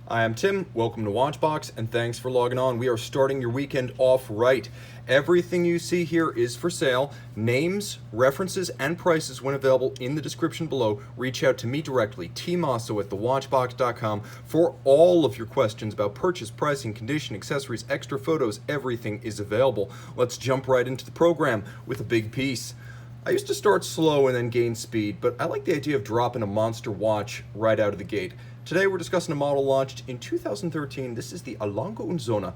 I am Tim, welcome to Watchbox, and thanks for logging on. We are starting your weekend off right. Everything you see here is for sale. Names, references, and prices when available in the description below. Reach out to me directly, tmosso at thewatchbox.com, for all of your questions about purchase, pricing, condition, accessories, extra photos. Everything is available. Let's jump right into the program with a big piece. I used to start slow and then gain speed, but I like the idea of dropping a monster watch right out of the gate. Today we're discussing a model launched in 2013. This is the Lange Söhne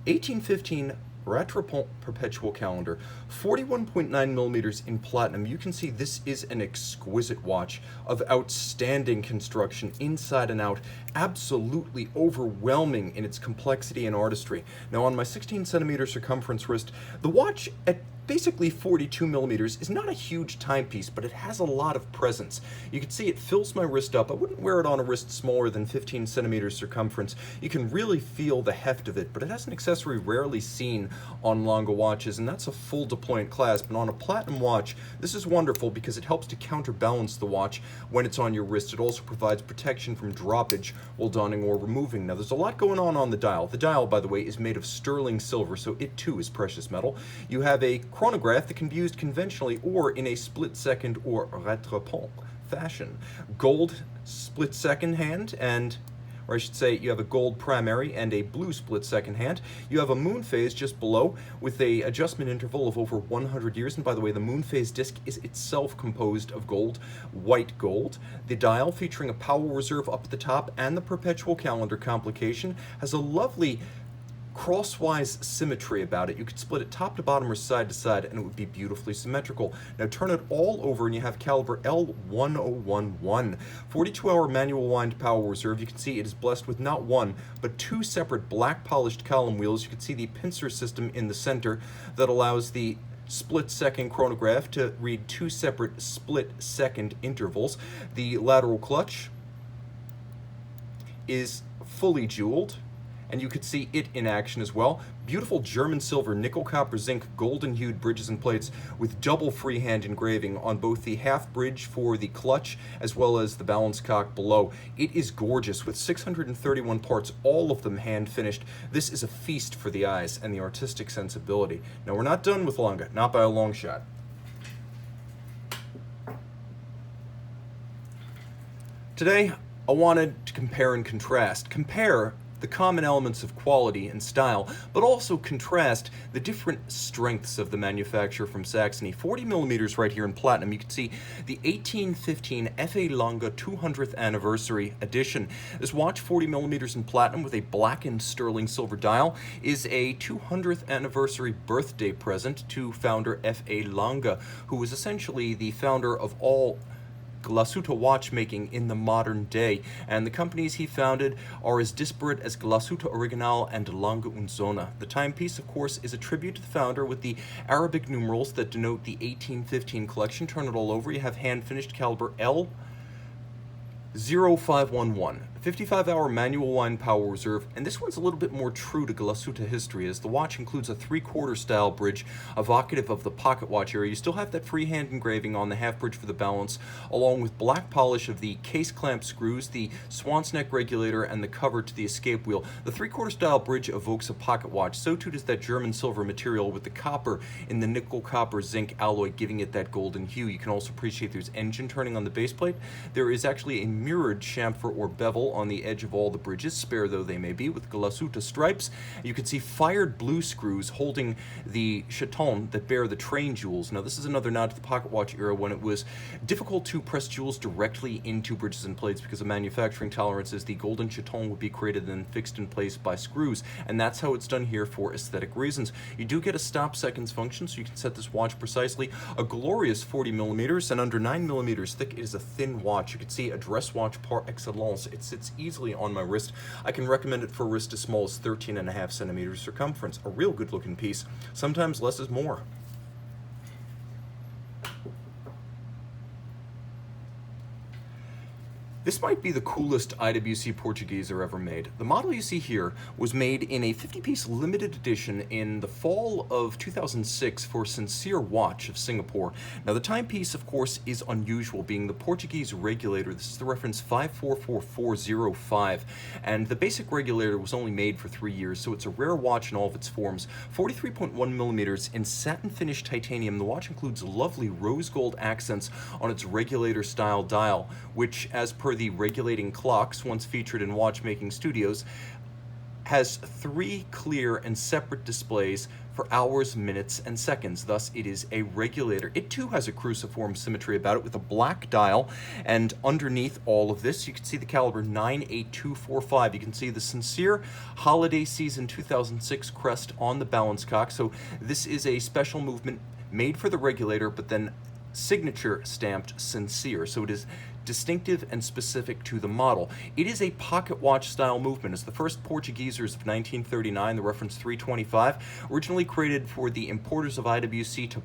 1815 Rattrapante Perpetual calendar, 41.9 millimeters in platinum. You can see this is an exquisite watch of outstanding construction inside and out, absolutely overwhelming in its complexity and artistry. Now on my 16 centimeter circumference wrist, the watch at basically 42 millimeters is not a huge timepiece, but it has a lot of presence. You can see it fills my wrist up. I wouldn't wear it on a wrist smaller than 15 centimeters circumference. You can really feel the heft of it, but it has an accessory rarely seen on Lange watches, and that's a full deployant clasp. And on a platinum watch, this is wonderful because it helps to counterbalance the watch when it's on your wrist. It also provides protection from droppage while donning or removing. Now there's a lot going on the dial. The dial, by the way, is made of sterling silver, so it too is precious metal. You have a chronograph that can be used conventionally or in a split-second or rattrapante fashion. Gold split-second hand, or I should say you have a gold primary and a blue split-second hand. You have a moon phase just below with a adjustment interval of over 100 years. And by the way, the moon phase disc is itself composed of gold, white gold. The dial, featuring a power reserve up at the top and the perpetual calendar complication, has a lovely crosswise symmetry about it. You could split it top to bottom or side to side and it would be beautifully symmetrical. Now turn it all over and you have caliber L1011. 42-hour manual wind power reserve. You can see it is blessed with not one, but two separate black polished column wheels. You can see the pincer system in the center that allows the split-second chronograph to read two separate split-second intervals. The lateral clutch is fully jeweled, and you could see it in action as well. Beautiful German silver, nickel, copper, zinc, golden hued bridges and plates with double freehand engraving on both the half bridge for the clutch as well as the balance cock below. It is gorgeous with 631 parts, all of them hand finished. This is a feast for the eyes and the artistic sensibility. Now we're not done with Lange, not by a long shot. Today I wanted to compare and contrast. Compare the common elements of quality and style, but also contrast the different strengths of the manufacturer from Saxony. 40 millimeters right here in platinum. You can see the 1815 F.A. Lange 200th anniversary edition. This watch, 40 millimeters in platinum with a blackened sterling silver dial, is a 200th anniversary birthday present to founder F.A. Lange, who was essentially the founder of all Glashutte watchmaking in the modern day, and the companies he founded are as disparate as Glashutte Original and Lange Söhne. The timepiece, of course, is a tribute to the founder with the Arabic numerals that denote the 1815 collection. Turn it all over, you have hand-finished caliber L0511. 55-hour manual wind power reserve, and this one's a little bit more true to Glashütte history, as the watch includes a three-quarter style bridge, evocative of the pocket watch era. You still have that freehand engraving on the half bridge for the balance, along with black polish of the case clamp screws, the swan's neck regulator, and the cover to the escape wheel. The three-quarter style bridge evokes a pocket watch, so too does that German silver material with the copper in the nickel copper zinc alloy, giving it that golden hue. You can also appreciate there's engine turning on the base plate. There is actually a mirrored chamfer or bevel on the edge of all the bridges, spare though they may be, with Glashütte stripes. You can see fired blue screws holding the chaton that bear the train jewels. Now this is another nod to the pocket watch era, when it was difficult to press jewels directly into bridges and plates because of manufacturing tolerances. The golden chaton would be created and then fixed in place by screws, and that's how it's done here for aesthetic reasons. You do get a stop seconds function, so you can set this watch precisely. A glorious 40 millimeters and under 9 millimeters thick. It is a thin watch. You can see a dress watch par excellence. It sits easily on my wrist. I can recommend it for a wrist as small as 13.5 centimeters circumference. A real good looking piece. Sometimes less is more. This might be the coolest IWC Portuguese ever made. The model you see here was made in a 50-piece limited edition in the fall of 2006 for Sincere Watch of Singapore. Now the timepiece, of course, is unusual, being the Portuguese Regulator. This is the reference 544405, and the basic Regulator was only made for 3 years, so it's a rare watch in all of its forms. 43.1 millimeters in satin finished titanium. The watch includes lovely rose gold accents on its Regulator style dial, which, as per the regulating clocks once featured in watchmaking studios, has 3 clear and separate displays for hours, minutes, and seconds. Thus, it is a regulator. It too has a cruciform symmetry about it with a black dial, and underneath all of this, you can see the caliber 98245. You can see the Sincere Holiday Season 2006 crest on the balance cock. So this is a special movement made for the regulator, but then signature stamped Sincere. So it is distinctive and specific to the model. It is a pocket watch style movement. It's the first Portuguesers of 1939, the reference 325, originally created for the importers of IWC to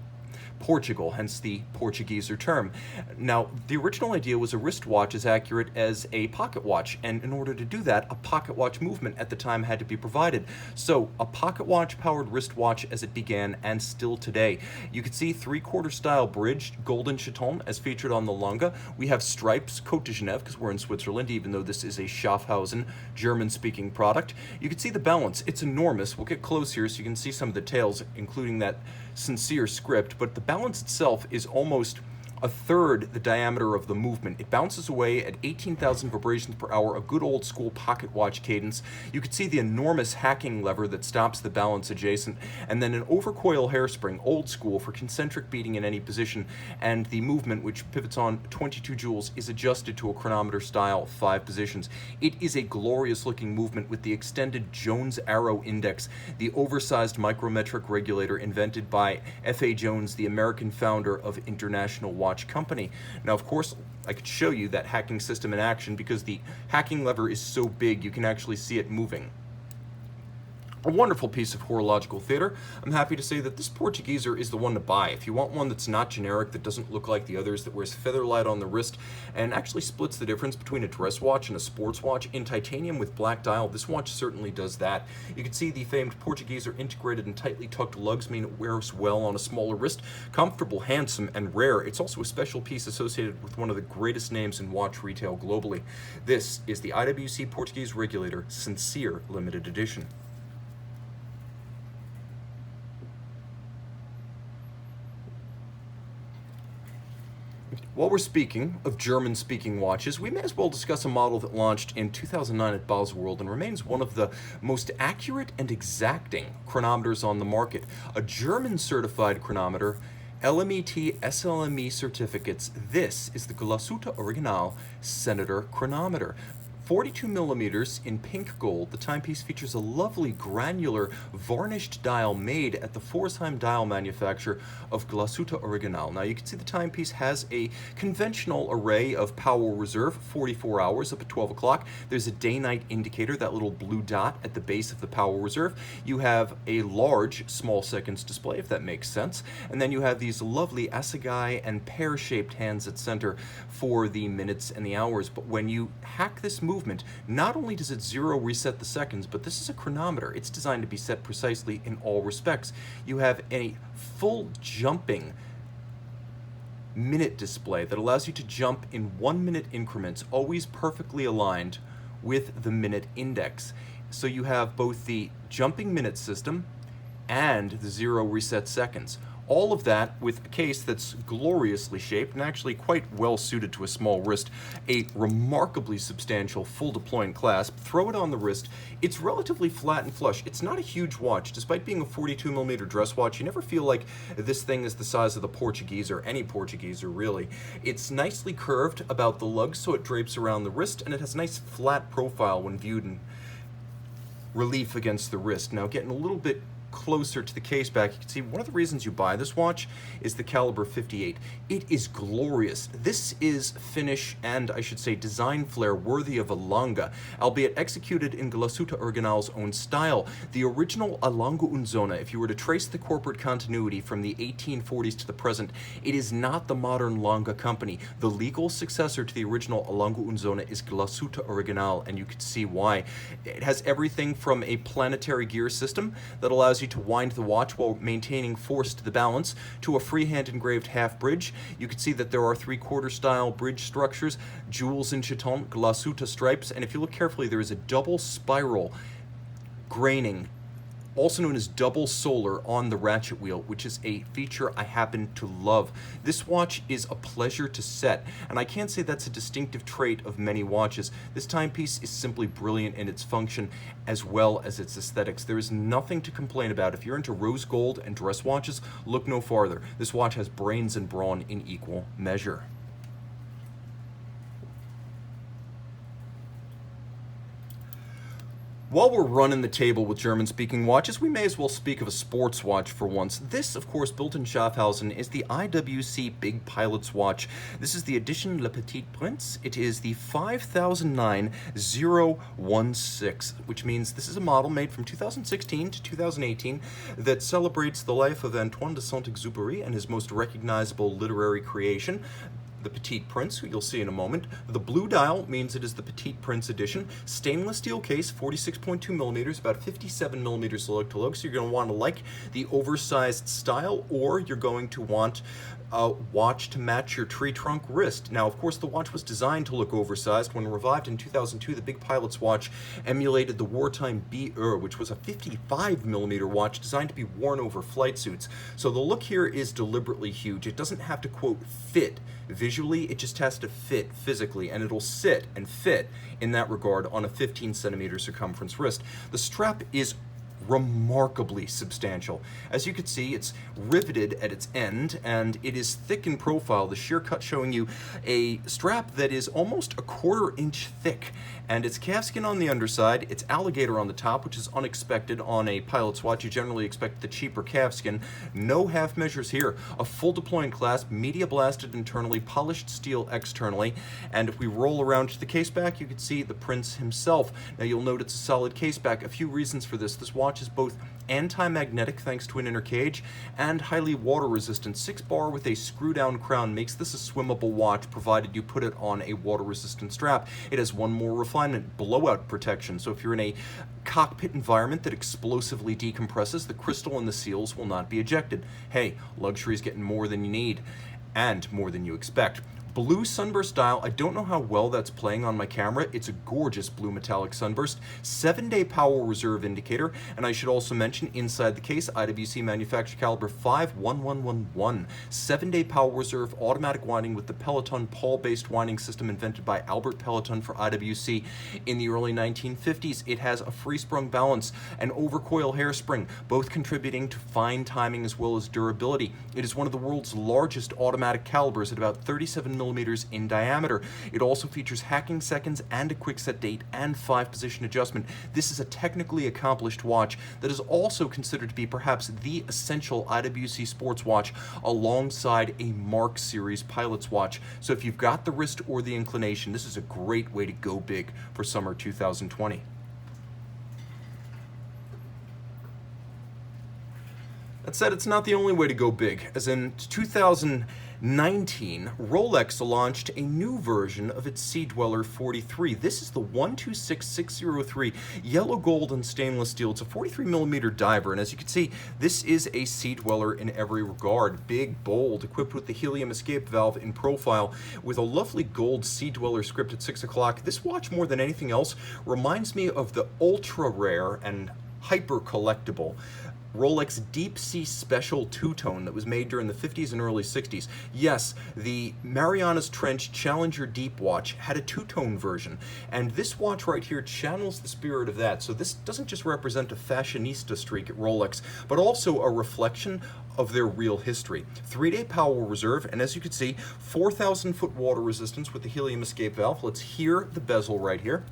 Portugal, hence the Portugueser term. Now, the original idea was a wristwatch as accurate as a pocket watch, and in order to do that, a pocket watch movement at the time had to be provided. So, a pocket watch powered wristwatch as it began, and still today. You can see 3/4 style bridged golden chaton as featured on the Lange. We have stripes, Côte de Genève, because we're in Switzerland, even though this is a Schaffhausen German-speaking product. You can see the balance. It's enormous. We'll get close here so you can see some of the details, including that Sincere script, but the balance itself is almost a third the diameter of the movement. It bounces away at 18,000 vibrations per hour, a good old school pocket watch cadence. You can see the enormous hacking lever that stops the balance adjacent, and then an overcoil hairspring, old school, for concentric beating in any position, and the movement, which pivots on 22 joules, is adjusted to a chronometer style 5 positions. It is a glorious looking movement with the extended Jones arrow index, the oversized micrometric regulator invented by F.A. Jones, the American founder of International Watch Company. Now, of course, I could show you that hacking system in action because the hacking lever is so big you can actually see it moving. A wonderful piece of horological theater. I'm happy to say that this Portugueser is the one to buy. If you want one that's not generic, that doesn't look like the others, that wears feather light on the wrist, and actually splits the difference between a dress watch and a sports watch in titanium with black dial, this watch certainly does that. You can see the famed Portugueser integrated and tightly tucked lugs mean it wears well on a smaller wrist. Comfortable, handsome, and rare. It's also a special piece associated with one of the greatest names in watch retail globally. This is the IWC Portuguese Regulator Sincere Limited Edition. While we're speaking of German-speaking watches, we may as well discuss a model that launched in 2009 at Baselworld and remains one of the most accurate and exacting chronometers on the market. A German-certified chronometer, LMET SLME certificates. This is the Glashutte Original Senator Chronometer. 42 millimeters in pink gold, the timepiece features a lovely granular varnished dial made at the Pforzheim dial manufacturer of Glashutte Original. Now you can see the timepiece has a conventional array of power reserve, 44 hours up at 12 o'clock. There's a day-night indicator, that little blue dot at the base of the power reserve. You have a large small seconds display, if that makes sense. And then you have these lovely assegai and pear-shaped hands at center for the minutes and the hours. But when you hack this movement, not only does it zero reset the seconds, but this is a chronometer. It's designed to be set precisely in all respects. You have a full jumping minute display that allows you to jump in 1 minute increments, always perfectly aligned with the minute index. So you have both the jumping minute system and the zero reset seconds. All of that with a case that's gloriously shaped and actually quite well suited to a small wrist, a remarkably substantial full deploying clasp. Throw it on the wrist. It's relatively flat and flush. It's not a huge watch. Despite being a 42 millimeter dress watch, you never feel like this thing is the size of the Portuguese or any Portugueser really. It's nicely curved about the lugs so it drapes around the wrist, and it has a nice flat profile when viewed in relief against the wrist. Now getting a little bit closer to the case back, you can see one of the reasons you buy this watch is the caliber 58. It is glorious. This is finish and, I should say, design flair worthy of a Lange, albeit executed in Glashutte Original's own style. The original Lange Söhne, if you were to trace the corporate continuity from the 1840s to the present, it is not the modern Lange company. The legal successor to the original Lange Söhne is Glashutte Original, and you can see why. It has everything from a planetary gear system that allows you to wind the watch while maintaining force to the balance, to a freehand engraved half bridge. You can see that there are 3/4 style bridge structures, jewels in chiton, Glashutte stripes, and if you look carefully, there is a double spiral graining, also known as double solar, on the ratchet wheel, which is a feature I happen to love. This watch is a pleasure to set, and I can't say that's a distinctive trait of many watches. This timepiece is simply brilliant in its function as well as its aesthetics. There is nothing to complain about. If you're into rose gold and dress watches, look no farther. This watch has brains and brawn in equal measure. While we're running the table with German-speaking watches, we may as well speak of a sports watch for once. This, of course, built in Schaffhausen, is the IWC Big Pilot's watch. This is the edition Le Petit Prince. It is the 5009-016, which means this is a model made from 2016 to 2018 that celebrates the life of Antoine de Saint-Exupéry and his most recognizable literary creation, the Petit Prince, who you'll see in a moment. The blue dial means it is the Petit Prince edition. Stainless steel case, 46.2 millimeters, about 57 millimeters lug to lug. So you're going to want to like the oversized style, or you're going to want a watch to match your tree trunk wrist. Now, of course, the watch was designed to look oversized. When revived in 2002, the Big Pilot's watch emulated the wartime BR, which was a 55 millimeter watch designed to be worn over flight suits. So the look here is deliberately huge. It doesn't have to, quote, fit visually, it just has to fit physically, and it'll sit and fit in that regard on a 15 centimeter circumference wrist. The strap is remarkably substantial. As you can see, it's riveted at its end, and it is thick in profile, the sheer cut showing you a strap that is almost a 1/4 inch thick, and it's calfskin on the underside, it's alligator on the top, which is unexpected on a pilot's watch. You generally expect the cheaper calfskin. No half measures here. A full deploying clasp, media blasted internally, polished steel externally, and if we roll around to the case back, you can see the Prince himself. Now you'll note it's a solid case back. A few reasons for this. This watch is both anti-magnetic thanks to an inner cage and highly water resistant. 6-bar with a screw down crown makes this a swimmable watch provided you put it on a water resistant strap. It has one more refinement, blowout protection, so if you're in a cockpit environment that explosively decompresses, the crystal and the seals will not be ejected. Hey, luxury is getting more than you need and more than you expect. Blue sunburst dial, I don't know how well that's playing on my camera. It's a gorgeous blue metallic sunburst. 7-day power reserve indicator, and I should also mention inside the case, IWC manufactured caliber 51111. 7-day power reserve, automatic winding with the Peloton pawl-based winding system invented by Albert Peloton for IWC in the early 1950s. It has a free-sprung balance and overcoil hairspring, both contributing to fine timing as well as durability. It is one of the world's largest automatic calibers at about 37 millimeters in diameter. It also features hacking seconds and a quick set date and 5-position adjustment. This is a technically accomplished watch that is also considered to be perhaps the essential IWC sports watch alongside a Mark Series pilot's watch. So if you've got the wrist or the inclination, this is a great way to go big for summer 2020. That said, it's not the only way to go big, as in 2019, Rolex launched a new version of its Sea-Dweller 43. This is the 126603 yellow gold and stainless steel. It's a 43 millimeter diver, and as you can see, this is a Sea-Dweller in every regard. Big, bold, equipped with the helium escape valve in profile, with a lovely gold Sea-Dweller script at 6 o'clock. This watch, more than anything else, reminds me of the ultra rare and hyper collectible Rolex Deep Sea Special Two-Tone that was made during the 50s and early 60s. Yes, the Marianas Trench Challenger Deep watch had a two-tone version, and this watch right here channels the spirit of that. So this doesn't just represent a fashionista streak at Rolex, but also a reflection of their real history. 3-day power reserve, and as you can see, 4,000-foot water resistance with the helium escape valve. Let's hear the bezel right here.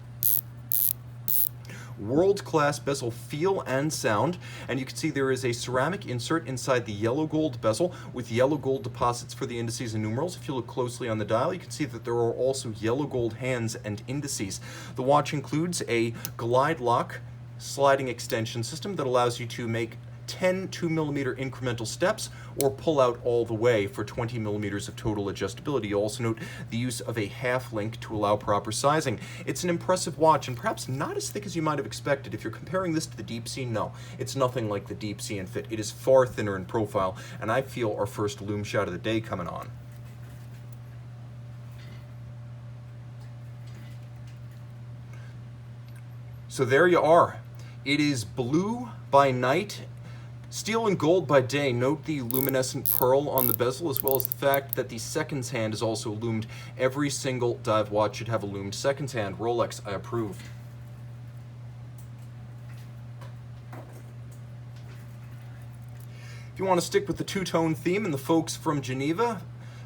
world-class bezel feel and sound, and you can see there is a ceramic insert inside the yellow gold bezel with yellow gold deposits for the indices and numerals. If you look closely on the dial, you can see that there are also yellow gold hands and indices. The watch includes a glide lock sliding extension system that allows you to make 10 2mm incremental steps or pull out all the way for 20mm of total adjustability. You also note the use of a half link to allow proper sizing. It's an impressive watch and perhaps not as thick as you might have expected. If you're comparing this to the Deep Sea, no, it's nothing like the Deep Sea in fit. It is far thinner in profile, and I feel our first loom shot of the day coming on. So there you are. It is blue by night, steel and gold by day. Note the luminescent pearl on the bezel, as well as the fact that the seconds hand is also loomed. Every single dive watch should have a loomed seconds hand. Rolex, I approve. If you want to stick with the two-tone theme and the folks from Geneva,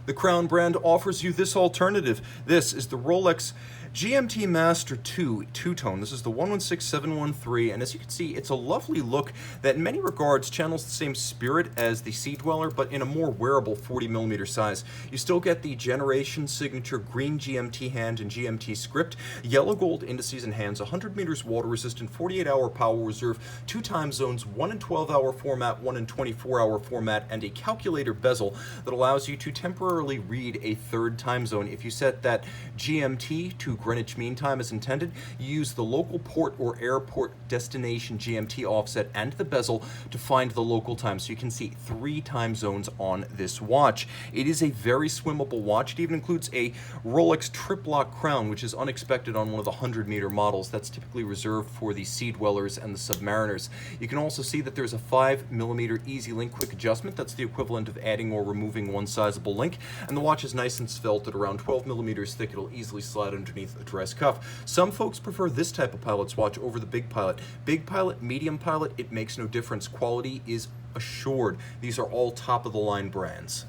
the Crown brand offers you this alternative. This is the Rolex GMT-Master II two-tone. This is the 116713, and as you can see, it's a lovely look that in many regards channels the same spirit as the Sea-Dweller, but in a more wearable 40mm size. You still get the generation signature green GMT hand and GMT script, yellow gold indices and hands, 100 meters water resistant, 48-hour power reserve, 2 time zones, 1 in 12-hour format, 1 in 24-hour format, and a calculator bezel that allows you to temporarily read a 3rd time zone. If you set that GMT to Greenwich Mean Time as intended, you use the local port or airport destination GMT offset and the bezel to find the local time. So you can see 3 time zones on this watch. It is a very swimmable watch. It even includes a Rolex trip-lock crown, which is unexpected on one of the 100-meter models. That's typically reserved for the Sea-Dwellers and the Submariners. You can also see that there's a 5mm Easy Link quick adjustment. That's the equivalent of adding or removing one sizable link. And the watch is nice and svelte at around 12mm thick. It'll easily slide underneath a dress cuff. Some folks prefer this type of pilot's watch over the Big Pilot. Big Pilot, medium Pilot, it makes no difference. Quality is assured. These are all top-of-the-line brands.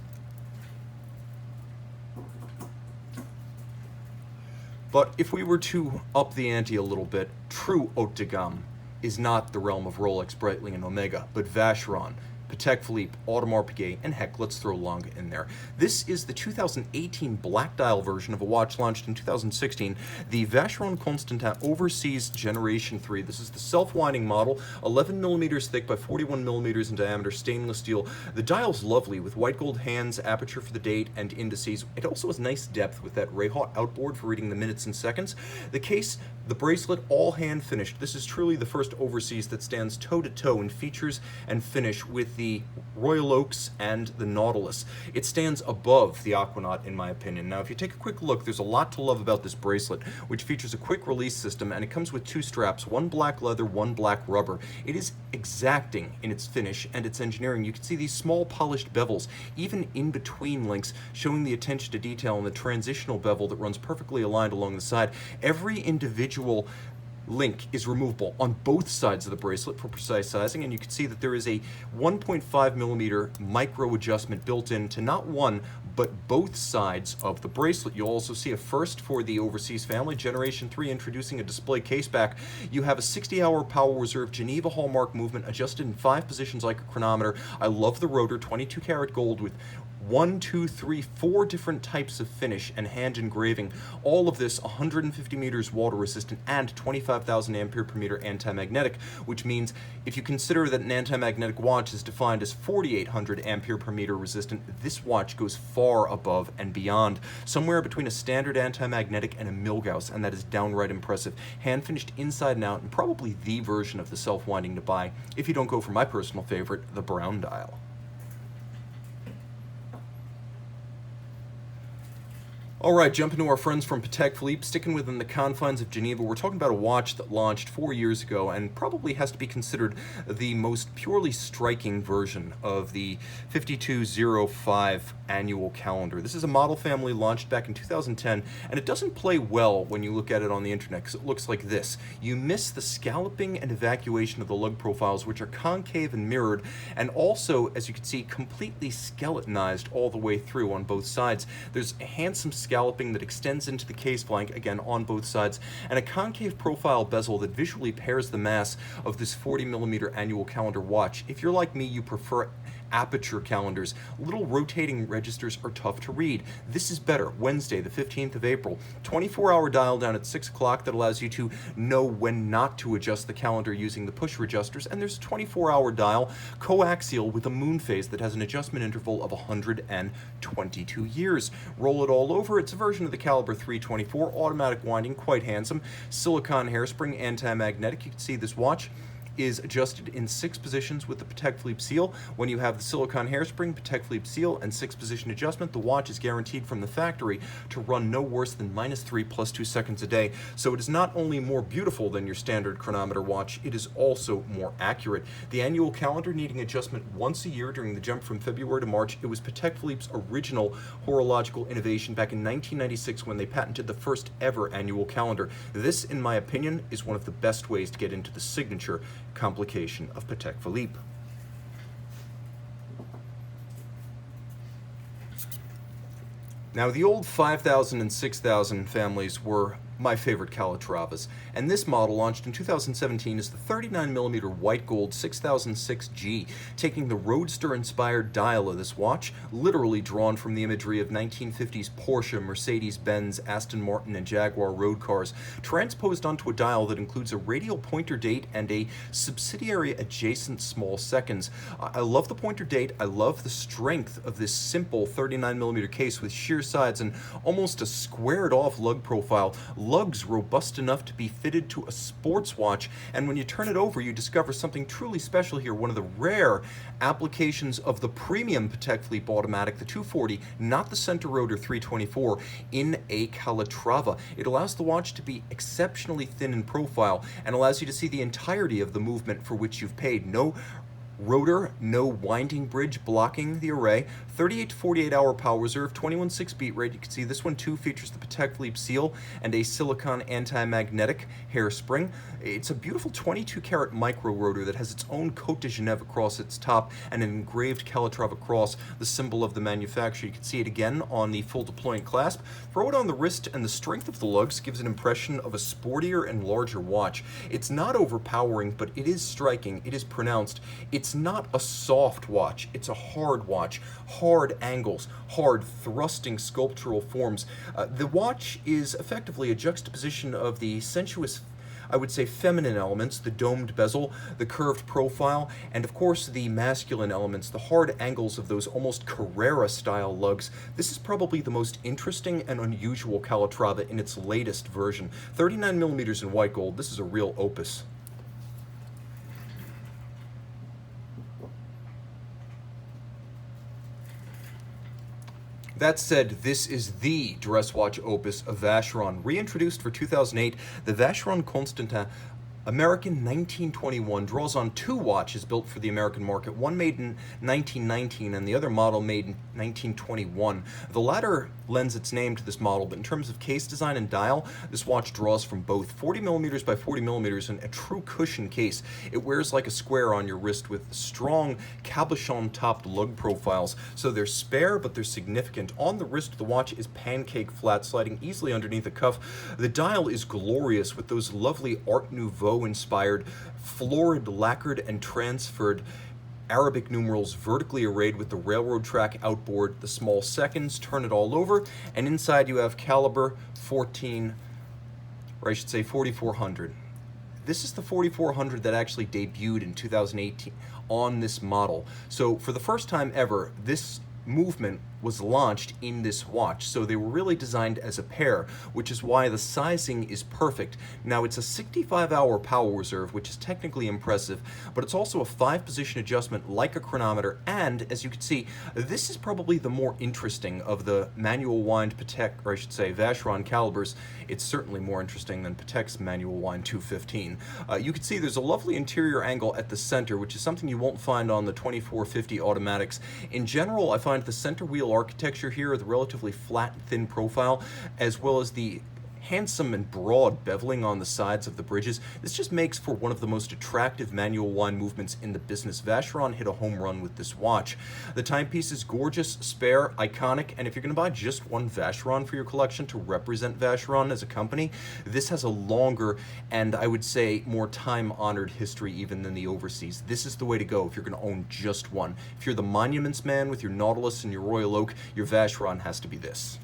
But if we were to up the ante a little bit, true haute de gamme is not the realm of Rolex, Breitling, and Omega, but Vacheron, Patek Philippe, Audemars Piguet, and heck, let's throw Lange in there. This is the 2018 black dial version of a watch launched in 2016, the Vacheron Constantin Overseas Generation 3. This is the self-winding model, 11mm thick by 41mm in diameter, stainless steel. The dial's lovely with white gold hands, aperture for the date, and indices. It also has nice depth with that Rayhaut outboard for reading the minutes and seconds. The case, the bracelet, all hand finished. This is truly the first overseas that stands toe-to-toe in features and finish with the Royal Oaks and the Nautilus. It stands above the Aquanaut in my opinion. Now if you take a quick look, there's a lot to love about this bracelet, which features a quick release system, and it comes with 2 straps, one black leather, one black rubber. It is exacting in its finish and its engineering. You can see these small polished bevels, even in between links, showing the attention to detail in the transitional bevel that runs perfectly aligned along the side. Every individual link is removable on both sides of the bracelet for precise sizing, and you can see that there is a 1.5mm micro adjustment built into not one but both sides of the bracelet. You'll also see a first for the Overseas family, Generation 3, introducing a display case back. You have a 60-hour power reserve Geneva hallmark movement adjusted in 5 positions like a chronometer. I love the rotor, 22 karat gold with 1, 2, 3, 4 different types of finish and hand engraving. All of this 150 meters water resistant and 25,000 ampere per meter anti-magnetic, which means if you consider that an anti-magnetic watch is defined as 4,800 ampere per meter resistant, this watch goes far above and beyond, somewhere between a standard anti-magnetic and a Milgauss, and that is downright impressive. Hand finished inside and out, and probably the version of the self-winding to buy if you don't go for my personal favorite, the brown dial. All right, jumping to our friends from Patek Philippe, sticking within the confines of Geneva, we're talking about a watch that launched 4 years ago and probably has to be considered the most purely striking version of the 5205 annual calendar. This is a model family launched back in 2010, and it doesn't play well when you look at it on the internet because it looks like this. You miss the scalloping and evacuation of the lug profiles, which are concave and mirrored, and also, as you can see, completely skeletonized all the way through on both sides. There's a handsome scalloping that extends into the case flank, again on both sides, and a concave profile bezel that visually pairs the mass of this 40mm annual calendar watch. If you're like me, you prefer aperture calendars. Little rotating registers are tough to read. This is better. Wednesday, the 15th of April. 24-hour dial down at 6 o'clock that allows you to know when not to adjust the calendar using the push adjusters, and there's a 24-hour dial coaxial with a moon phase that has an adjustment interval of 122 years. Roll it all over. It's a version of the Caliber 324, automatic winding, quite handsome, silicone hairspring, anti-magnetic. You can see this watch is adjusted in 6 positions with the Patek Philippe seal. When you have the silicone hairspring, Patek Philippe seal, and 6-position adjustment, the watch is guaranteed from the factory to run no worse than -3 + 2 seconds a day. So it is not only more beautiful than your standard chronometer watch, it is also more accurate. The annual calendar needing adjustment once a year during the jump from February to March, it was Patek Philippe's original horological innovation back in 1996 when they patented the first ever annual calendar. This, in my opinion, is one of the best ways to get into the signature complication of Patek Philippe. Now, the old 5000 and 6000 families were my favorite Calatravas, and this model, launched in 2017, is the 39mm white gold 6006G, taking the Roadster-inspired dial of this watch, literally drawn from the imagery of 1950s Porsche, Mercedes-Benz, Aston Martin, and Jaguar road cars, transposed onto a dial that includes a radial pointer date and a subsidiary adjacent small seconds. I love the pointer date. I love the strength of this simple 39mm case with sheer sides and almost a squared-off lug profile. Lugs robust enough to be fitted to a sports watch, and when you turn it over, you discover something truly special here, one of the rare applications of the premium Patek Philippe automatic, the 240, not the center rotor 324, in a Calatrava. It allows the watch to be exceptionally thin in profile and allows you to see the entirety of the movement for which you've paid. No rotor, no winding bridge blocking the array. 38 to 48 hour power reserve, 21.6 beat rate. You can see this one too features the Patek Philippe seal and a silicone anti-magnetic hairspring. It's a beautiful 22 karat micro rotor that has its own Côte de Genève across its top and an engraved Calatrava cross, the symbol of the manufacturer. You can see it again on the full deploying clasp. Throw it on the wrist, and the strength of the lugs gives an impression of a sportier and larger watch. It's not overpowering, but it is striking. It is pronounced. It's not a soft watch. It's a hard watch. Hard angles, hard thrusting sculptural forms. The watch is effectively a juxtaposition of the sensuous, I would say, feminine elements, the domed bezel, the curved profile, and of course the masculine elements, the hard angles of those almost Carrera-style lugs. This is probably the most interesting and unusual Calatrava in its latest version. 39mm in white gold. This is a real opus. That said, this is the dress watch opus of Vacheron. Reintroduced for 2008, the Vacheron Constantin American 1921 draws on 2 watches built for the American market, one made in 1919 and the other model made in 1921. The latter lends its name to this model, but in terms of case design and dial, this watch draws from both 40mm by 40mm and a true cushion case. It wears like a square on your wrist with strong cabochon-topped lug profiles, so they're spare but they're significant. On the wrist, the watch is pancake flat, sliding easily underneath the cuff. The dial is glorious with those lovely Art Nouveau-inspired, florid, lacquered, and transferred Arabic numerals vertically arrayed with the railroad track outboard, the small seconds, turn it all over, and inside you have caliber 14, or I should say 4400. This is the 4400 that actually debuted in 2018 on this model. So for the first time ever, this movement was launched in this watch, so they were really designed as a pair, which is why the sizing is perfect. Now, it's a 65-hour power reserve, which is technically impressive, but it's also a 5-position adjustment like a chronometer, and as you can see, this is probably the more interesting of the manual wind Patek, or I should say Vacheron calibers. It's certainly more interesting than Patek's manual wind 215. You can see there's a lovely interior angle at the center, which is something you won't find on the 2450 automatics. In general, I find the center wheel architecture here, the relatively flat, thin profile, as well as the handsome and broad beveling on the sides of the bridges. This just makes for one of the most attractive manual wind movements in the business. Vacheron hit a home run with this watch. The timepiece is gorgeous, spare, iconic, and if you're going to buy just one Vacheron for your collection to represent Vacheron as a company, this has a longer and I would say more time-honored history even than the Overseas. This is the way to go if you're going to own just one. If you're the Monuments man with your Nautilus and your Royal Oak, your Vacheron has to be this.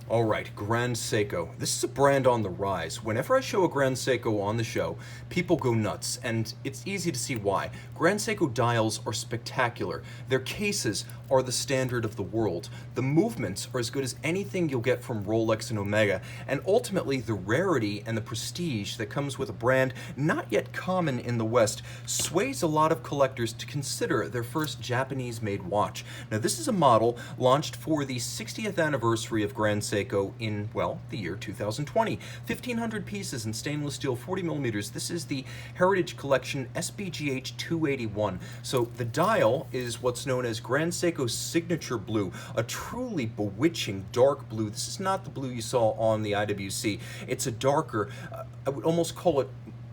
All right, Grand Seiko. This is a brand on the rise. Whenever I show a Grand Seiko on the show, people go nuts, and it's easy to see why. Grand Seiko dials are spectacular. Their cases are the standard of the world. The movements are as good as anything you'll get from Rolex and Omega, and ultimately the rarity and the prestige that comes with a brand not yet common in the West sways a lot of collectors to consider their first Japanese-made watch. Now this is a model launched for the 60th anniversary of Grand Seiko in, well, the year 2020. 1,500 pieces in stainless steel, 40 millimeters. This is the Heritage Collection SBGH 281. So the dial is what's known as Grand Seiko's signature blue, a truly bewitching dark blue. This is not the blue you saw on the IWC. It's a darker, I would almost call it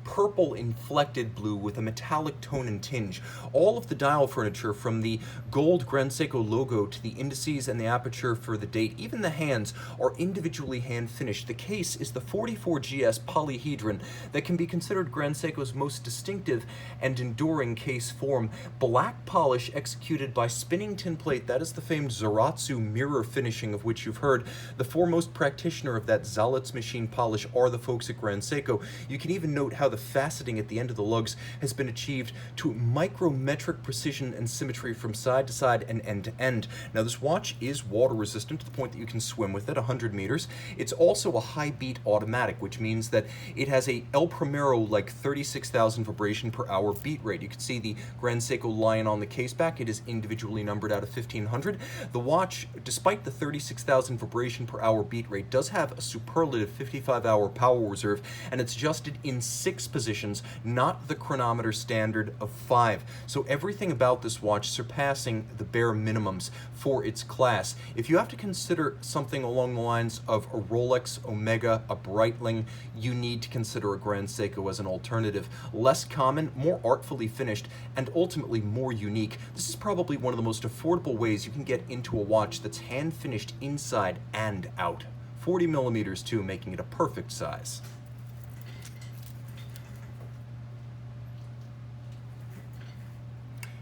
purple inflected blue with a metallic tone and tinge. All of the dial furniture, from the gold Grand Seiko logo to the indices and the aperture for the date, even the hands, are individually hand finished. The case is the 44GS polyhedron that can be considered Grand Seiko's most distinctive and enduring case form. Black polish executed by spinning tin plate, that is the famed Zaratsu mirror finishing of which you've heard. The foremost practitioner of that Zalitz machine polish are the folks at Grand Seiko. You can even note how the faceting at the end of the lugs has been achieved to micrometric precision and symmetry from side to side and end to end. Now this watch is water resistant to the point that you can swim with it 100 meters. It's also a high beat automatic, which means that it has a El Primero like 36,000 vibration per hour beat rate. You can see the Grand Seiko lion on the case back. It is individually numbered out of 1,500. The watch, despite the 36,000 vibration per hour beat rate, does have a superlative 55-hour power reserve, and it's adjusted in 6 positions, not the chronometer standard of 5. So everything about this watch surpassing the bare minimums for its class. If you have to consider something along the lines of a Rolex, Omega, a Breitling, you need to consider a Grand Seiko as an alternative. Less common, more artfully finished, and ultimately more unique. This is probably one of the most affordable ways you can get into a watch that's hand finished inside and out. 40 millimeters too, making it a perfect size.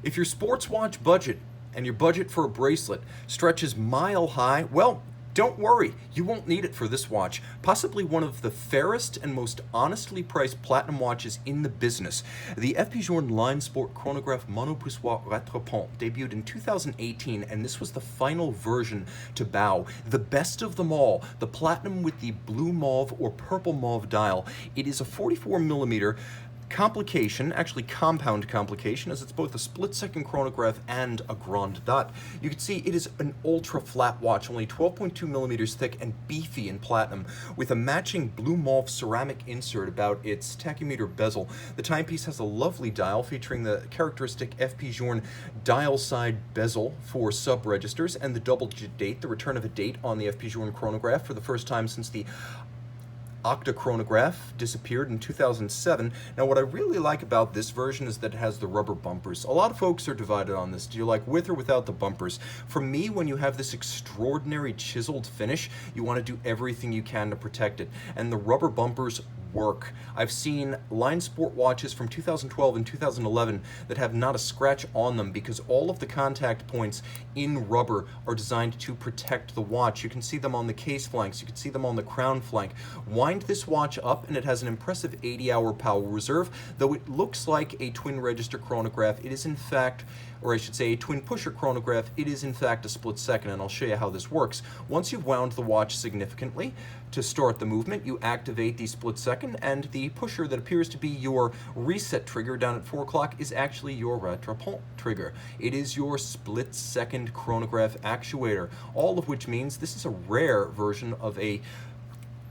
If your sports watch budget and your budget for a bracelet stretches mile high, well, don't worry, you won't need it for this watch. Possibly one of the fairest and most honestly priced platinum watches in the business. The Journe Linesport Chronograph Monopussoir Rattrapante debuted in 2018, and this was the final version to bow. The best of them all, the platinum with the blue mauve or purple mauve dial. It is a 44 millimeter complication, actually compound complication, as it's both a split-second chronograph and a grande date. You can see it is an ultra-flat watch, only 12.2 millimeters thick and beefy in platinum, with a matching blue mauve ceramic insert about its tachymeter bezel. The timepiece has a lovely dial featuring the characteristic Journe dial side bezel for sub-registers and the double-digit date, the return of a date on the Journe chronograph for the first time since the Octa chronograph disappeared in 2007. Now what I really like about this version is that it has the rubber bumpers. A lot of folks are divided on this. Do you like with or without the bumpers? For me, when you have this extraordinary chiseled finish, you want to do everything you can to protect it. And the rubber bumpers work. I've seen Linesport watches from 2012 and 2011 that have not a scratch on them because all of the contact points in rubber are designed to protect the watch. You can see them on the case flanks, you can see them on the crown flank. Wind this watch up and it has an impressive 80-hour power reserve. Though it looks like a twin register chronograph, it is in fact, or I should say a twin pusher chronograph, it is in fact a split second, and I'll show you how this works. Once you've wound the watch significantly, to start the movement, you activate the split second, and the pusher that appears to be your reset trigger down at 4 o'clock is actually your Rattrapante trigger. It is your split second chronograph actuator, all of which means this is a rare version of a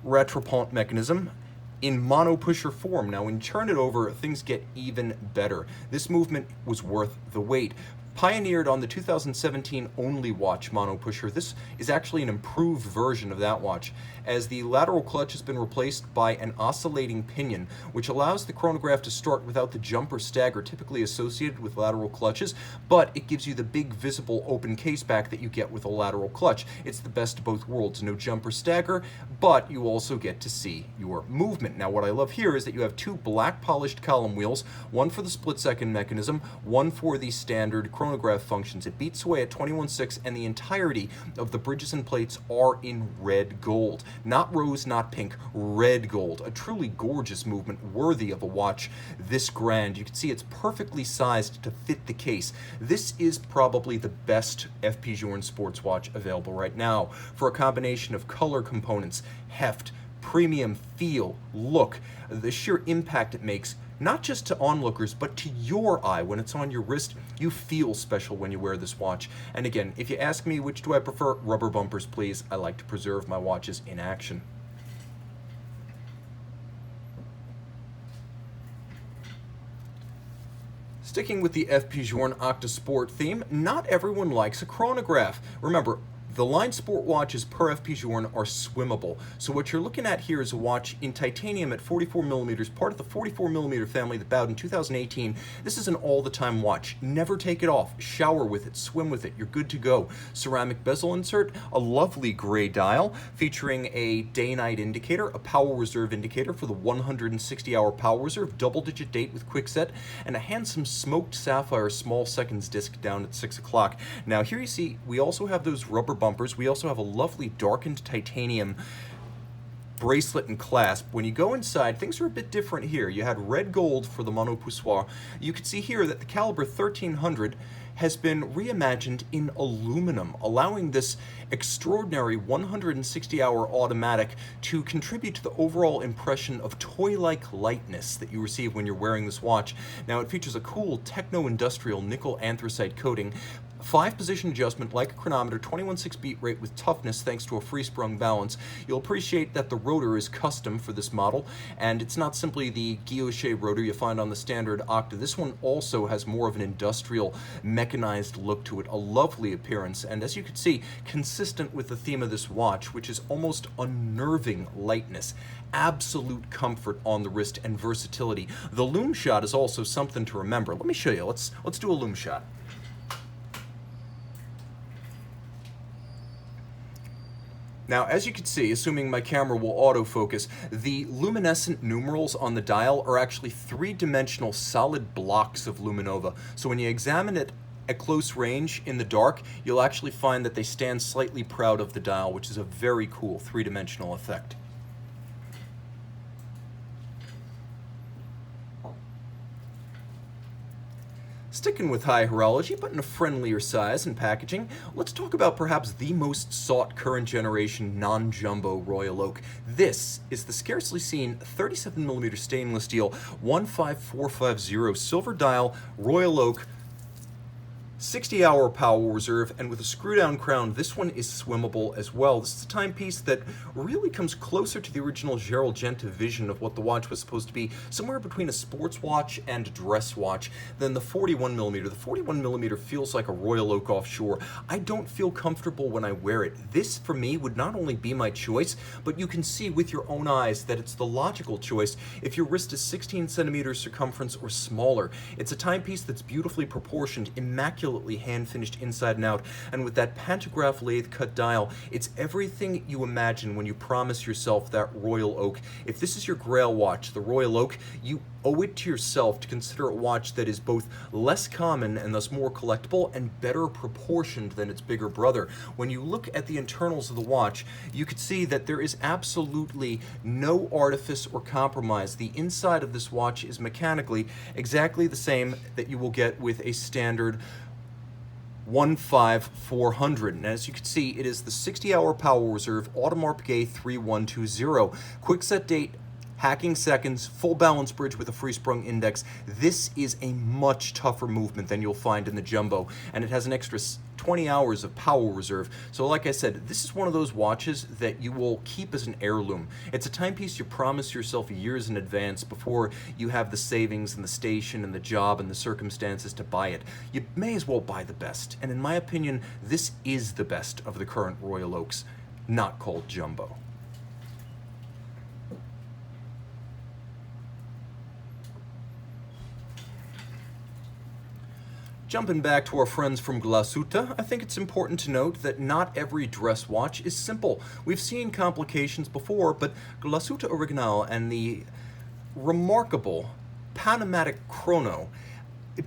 Rattrapante mechanism in mono pusher form. Now when you turn it over, things get even better. This movement was worth the wait. Pioneered on the 2017 only watch Monopussoir, this is actually an improved version of that watch, as the lateral clutch has been replaced by an oscillating pinion, which allows the chronograph to start without the jump or stagger typically associated with lateral clutches, but it gives you the big visible open case back that you get with a lateral clutch. It's the best of both worlds, no jump or stagger, but you also get to see your movement. Now what I love here is that you have two black polished column wheels, one for the split-second mechanism, one for the standard chronograph functions. It beats away at 21.6, and the entirety of the bridges and plates are in red gold. Not rose, not pink, red gold. A truly gorgeous movement worthy of a watch this grand. You can see it's perfectly sized to fit the case. This is probably the best FP Journe sports watch available right now for a combination of color components, heft, premium feel, look, the sheer impact it makes, not just to onlookers, but to your eye. When it's on your wrist, you feel special when you wear this watch. And again, if you ask me which do I prefer, rubber bumpers, please. I like to preserve my watches in action. Sticking with the FP Journe Octa Sport theme, not everyone likes a chronograph. Remember, the line sport watches per FP Journe are swimmable. So what you're looking at here is a watch in titanium at 44 millimeters, part of the 44 millimeter family that bowed in 2018. This is an all-the-time watch. Never take it off. Shower with it, swim with it. You're good to go. Ceramic bezel insert, a lovely gray dial featuring a day-night indicator, a power reserve indicator for the 160-hour power reserve, double-digit date with quickset, and a handsome smoked sapphire small seconds disc down at 6 o'clock. Now here you see we also have those rubber bumpers. We also have a lovely darkened titanium bracelet and clasp. When you go inside, things are a bit different here. You had red gold for the Monopussoir. You can see here that the caliber 1300 has been reimagined in aluminum, allowing this extraordinary 160-hour automatic to contribute to the overall impression of toy-like lightness that you receive when you're wearing this watch. Now, it features a cool techno-industrial nickel anthracite coating, 5-position adjustment like a chronometer, 21.6 beat rate with toughness thanks to a free-sprung balance. You'll appreciate that the rotor is custom for this model, and it's not simply the guilloche rotor you find on the standard Octa. This one also has more of an industrial, mechanized look to it, a lovely appearance, and as you can see, consistent with the theme of this watch, which is almost unnerving lightness, absolute comfort on the wrist, and versatility. The loom shot is also something to remember. Let me show you. Let's do a loom shot. Now, as you can see, assuming my camera will autofocus, the luminescent numerals on the dial are actually three-dimensional solid blocks of luminova. So when you examine it at close range in the dark, you'll actually find that they stand slightly proud of the dial, which is a very cool three-dimensional effect. Sticking with high horology, but in a friendlier size and packaging, let's talk about perhaps the most sought current generation non-jumbo Royal Oak. This is the scarcely seen 37mm stainless steel 15450 silver dial Royal Oak 60-hour power reserve, and with a screw-down crown, this one is swimmable as well. This is a timepiece that really comes closer to the original Gerald Genta vision of what the watch was supposed to be, somewhere between a sports watch and a dress watch, than the 41mm. The 41mm feels like a Royal Oak offshore. I don't feel comfortable when I wear it. This, for me, would not only be my choice, but you can see with your own eyes that it's the logical choice if your wrist is 16 centimeters circumference or smaller. It's a timepiece that's beautifully proportioned, immaculate, hand-finished inside and out, and with that pantograph lathe-cut dial, it's everything you imagine when you promise yourself that Royal Oak. If this is your grail watch, the Royal Oak, you owe it to yourself to consider a watch that is both less common and thus more collectible and better proportioned than its bigger brother. When you look at the internals of the watch, you could see that there is absolutely no artifice or compromise. The inside of this watch is mechanically exactly the same that you will get with a standard 15400, and as you can see, it is the 60-hour power reserve Audemars Piguet 3120. Quick set date hacking seconds, full balance bridge with a free sprung index. This is a much tougher movement than you'll find in the Jumbo, and it has an extra 20 hours of power reserve. So like I said, this is one of those watches that you will keep as an heirloom. It's a timepiece you promise yourself years in advance before you have the savings and the station and the job and the circumstances to buy it. You may as well buy the best, and in my opinion, this is the best of the current Royal Oaks, not called Jumbo. Jumping back to our friends from Glashutte, I think it's important to note that not every dress watch is simple. We've seen complications before, but Glashutte Original and the remarkable PanoMatic Chrono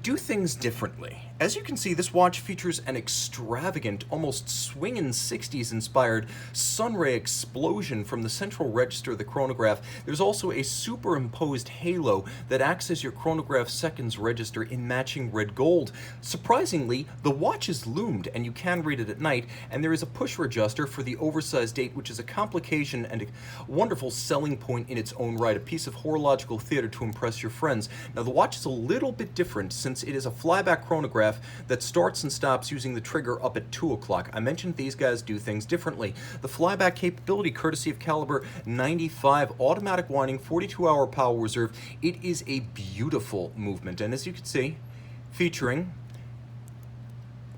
do things differently. As you can see, this watch features an extravagant, almost swingin' 60s inspired sunray explosion from the central register of the chronograph. There's also a superimposed halo that acts as your chronograph seconds register in matching red gold. Surprisingly, the watch is loomed and you can read it at night, and there is a pusher adjuster for the oversized date, which is a complication and a wonderful selling point in its own right, a piece of horological theater to impress your friends. Now, the watch is a little bit different since it is a flyback chronograph that starts and stops using the trigger up at 2 o'clock. I mentioned these guys do things differently. The flyback capability, courtesy of caliber 95, automatic winding, 42-hour power reserve. It is a beautiful movement, and as you can see, featuring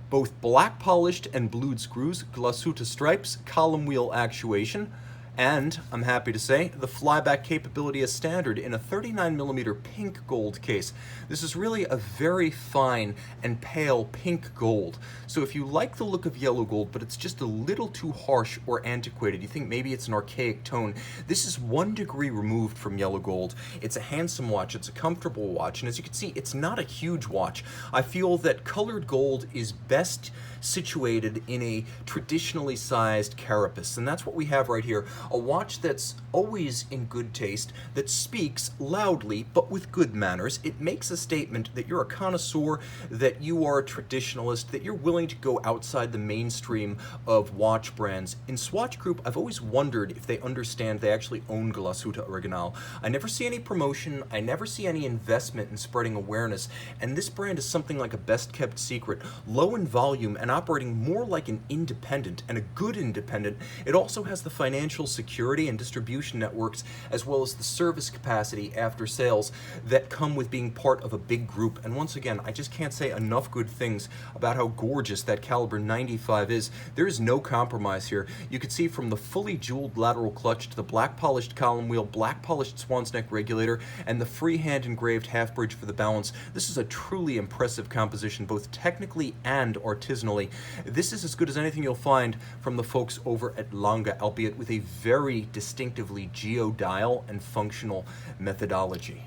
both black polished and blued screws, Glashütte stripes, column wheel actuation, and, I'm happy to say, the flyback capability is standard in a 39mm pink gold case. This is really a very fine and pale pink gold. So if you like the look of yellow gold, but it's just a little too harsh or antiquated, you think maybe it's an archaic tone, this is 1 degree removed from yellow gold. It's a handsome watch, it's a comfortable watch, and as you can see, it's not a huge watch. I feel that colored gold is best situated in a traditionally sized carapace, and that's what we have right here. A watch that's always in good taste, that speaks loudly but with good manners. It makes a statement that you're a connoisseur, that you are a traditionalist, that you're willing to go outside the mainstream of watch brands. In Swatch Group, I've always wondered if they understand they actually own Glashutte Original. I never see any promotion, I never see any investment in spreading awareness, and this brand is something like a best-kept secret, low in volume and operating more like an independent, and a good independent. It also has the financial security and distribution networks, as well as the service capacity after sales that come with being part of a big group. And once again, I just can't say enough good things about how gorgeous that caliber 95 is. There is no compromise here. You can see from the fully jeweled lateral clutch to the black polished column wheel, black polished swan's neck regulator, and the freehand engraved half bridge for the balance. This is a truly impressive composition, both technically and artisanally. This is as good as anything you'll find from the folks over at Lange, albeit with a very distinctively geodial and functional methodology.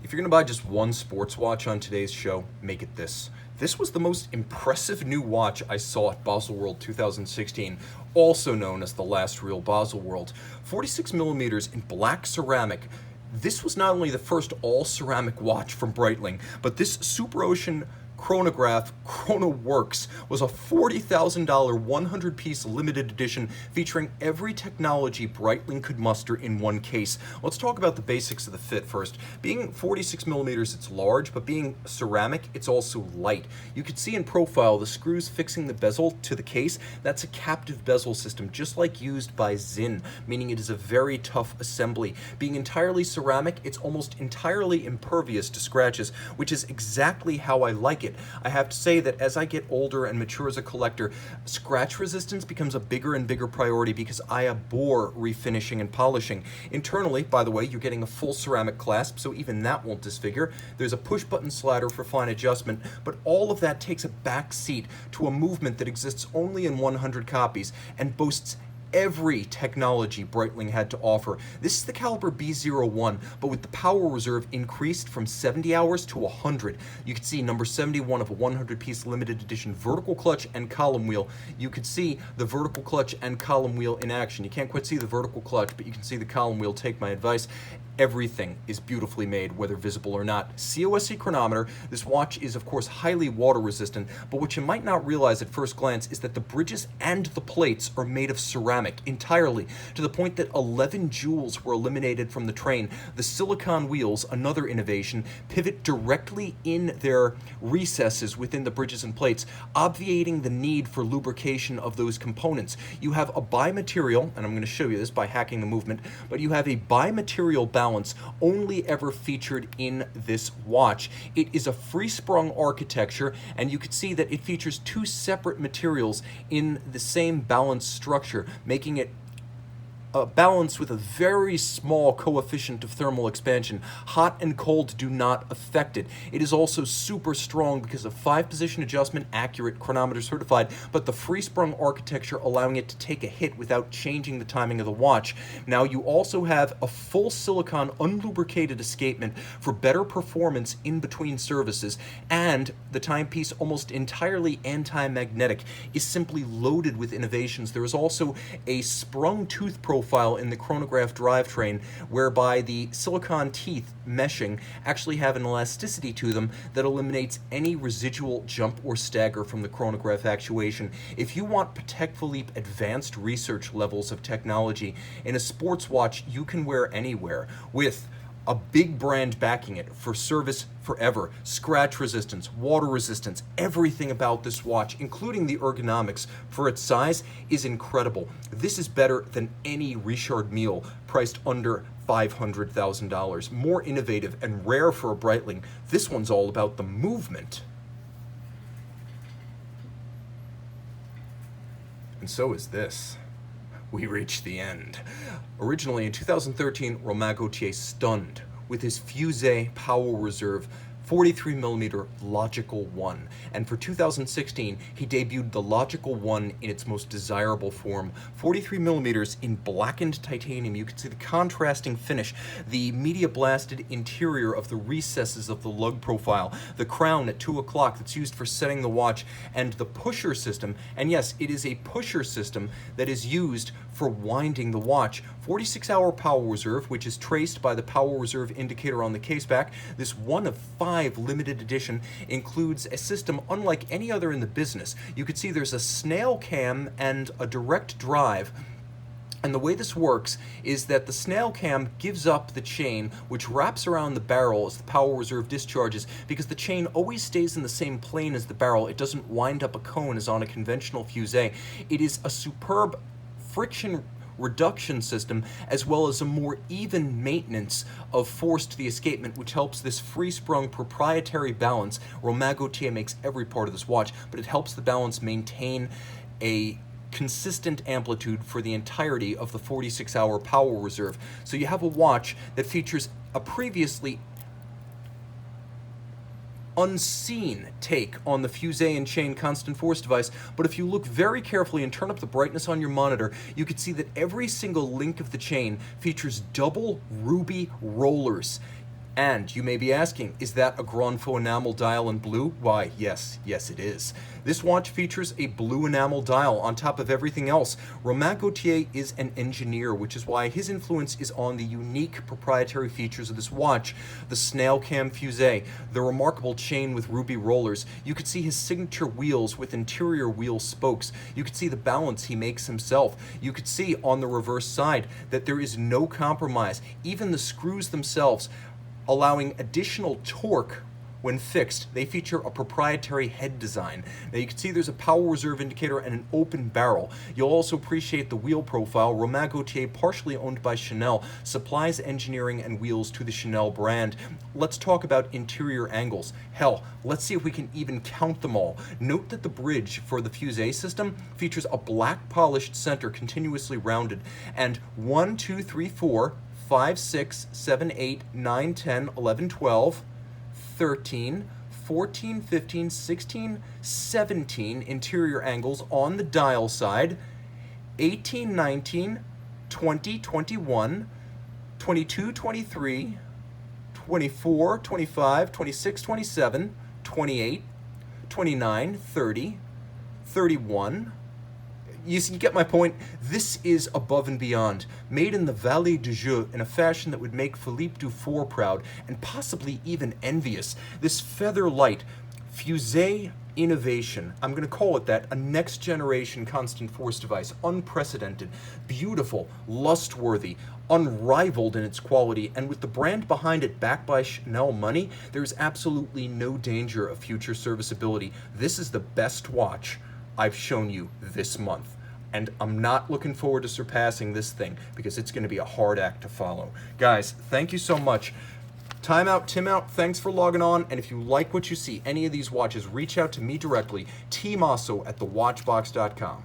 If you're going to buy just one sports watch on today's show, make it this. This was the most impressive new watch I saw at Baselworld 2016, also known as the last real Baselworld. 46mm in black ceramic. This was not only the first all-ceramic watch from Breitling, but this Superocean chronograph, Chronoworks, was a $40,000 100-piece limited edition featuring every technology Breitling could muster in one case. Let's talk about the basics of the fit first. Being 46mm, it's large, but being ceramic, it's also light. You can see in profile the screws fixing the bezel to the case. That's a captive bezel system, just like used by Zinn, meaning it is a very tough assembly. Being entirely ceramic, it's almost entirely impervious to scratches, which is exactly how I like it. I have to say that as I get older and mature as a collector, scratch resistance becomes a bigger and bigger priority because I abhor refinishing and polishing. Internally, by the way, you're getting a full ceramic clasp, so even that won't disfigure. There's a push-button slider for fine adjustment, but all of that takes a back seat to a movement that exists only in 100 copies and boasts every technology Breitling had to offer. This is the caliber B01, but with the power reserve increased from 70 hours to 100. You can see number 71 of a 100-piece limited edition vertical clutch and column wheel. You can see the vertical clutch and column wheel in action. You can't quite see the vertical clutch, but you can see the column wheel. Take my advice. Everything is beautifully made, whether visible or not. COSC chronometer. This watch is, of course, highly water resistant, but what you might not realize at first glance is that the bridges and the plates are made of ceramic entirely, to the point that 11 jewels were eliminated from the train. The silicon wheels, another innovation, pivot directly in their recesses within the bridges and plates, obviating the need for lubrication of those components. You have a bimaterial, and I'm going to show you this by hacking the movement, but you have a bimaterial balance only ever featured in this watch. It is a free-sprung architecture, and you can see that it features two separate materials in the same balance structure, making it a balance with a very small coefficient of thermal expansion. Hot and cold do not affect it. It is also super strong because of 5-position adjustment, accurate, chronometer certified, but the free-sprung architecture allowing it to take a hit without changing the timing of the watch. Now you also have a full silicon unlubricated escapement for better performance in between services, and the timepiece, almost entirely anti-magnetic, is simply loaded with innovations. There is also a sprung tooth profile in the chronograph drivetrain, whereby the silicon teeth meshing actually have an elasticity to them that eliminates any residual jump or stagger from the chronograph actuation. If you want Patek Philippe advanced research levels of technology in a sports watch you can wear anywhere, with a big brand backing it for service forever, scratch resistance, water resistance, everything about this watch, including the ergonomics for its size, is incredible. This is better than any Richard Mille priced under $500,000. More innovative and rare for a Breitling. This one's all about the movement. And so is this. We reach the end. Originally in 2013, Romain Gauthier stunned with his Fusée Power Reserve 43mm Logical 1, and for 2016 he debuted the Logical 1 in its most desirable form, 43mm in blackened titanium. You can see the contrasting finish, the media blasted interior of the recesses of the lug profile, the crown at 2 o'clock that's used for setting the watch, and the pusher system. And yes, it is a pusher system that is used for winding the watch. 46-hour power reserve, which is traced by the power reserve indicator on the caseback. This one of 5 limited edition includes a system unlike any other in the business. You can see there's a snail cam and a direct drive. And the way this works is that the snail cam gives up the chain, which wraps around the barrel as the power reserve discharges, because the chain always stays in the same plane as the barrel. It doesn't wind up a cone as on a conventional Fusée. It is a superb friction reduction system, as well as a more even maintenance of force to the escapement, which helps this free-sprung proprietary balance. Romain Gauthier makes every part of this watch, but it helps the balance maintain a consistent amplitude for the entirety of the 46-hour power reserve. So you have a watch that features a previously unseen take on the Fusée and chain constant force device, but if you look very carefully and turn up the brightness on your monitor, you can see that every single link of the chain features double ruby rollers. And you may be asking, is that a Grand Faux enamel dial in blue? Why, yes it is. This watch features a blue enamel dial on top of everything else. Romain Gauthier is an engineer, which is why his influence is on the unique proprietary features of this watch. The snail cam Fusée, the remarkable chain with ruby rollers. You could see his signature wheels with interior wheel spokes. You could see the balance he makes himself. You could see on the reverse side that there is no compromise. Even the screws themselves, allowing additional torque when fixed. They feature a proprietary head design. Now you can see there's a power reserve indicator and an open barrel. You'll also appreciate the wheel profile. Romain Gauthier, partially owned by Chanel, supplies engineering and wheels to the Chanel brand. Let's talk about interior angles. Hell, let's see if we can even count them all. Note that the bridge for the Fusée system features a black polished center continuously rounded, and 1, 2, 3, 4, 5, 6, 7, 8, 9, 10, 11, 12, 13, 14, 15, 16, 17 interior angles on the dial side. 18, 19, 20, 21, 22, 23, 24, 25, 26, 27, 28, 29, 30, 31. You get my point. This is above and beyond. Made in the Vallée du Jeu in a fashion that would make Philippe Dufour proud and possibly even envious. This feather light fusée innovation, I'm going to call it that, a next generation constant force device, unprecedented, beautiful, lust-worthy, unrivaled in its quality, and with the brand behind it backed by Chanel money, there's absolutely no danger of future serviceability. This is the best watch I've shown you this month, and I'm not looking forward to surpassing this thing because it's going to be a hard act to follow. Guys, thank you so much. Time out, Tim out, thanks for logging on, and if you like what you see, any of these watches, reach out to me directly, tmosso@thewatchbox.com.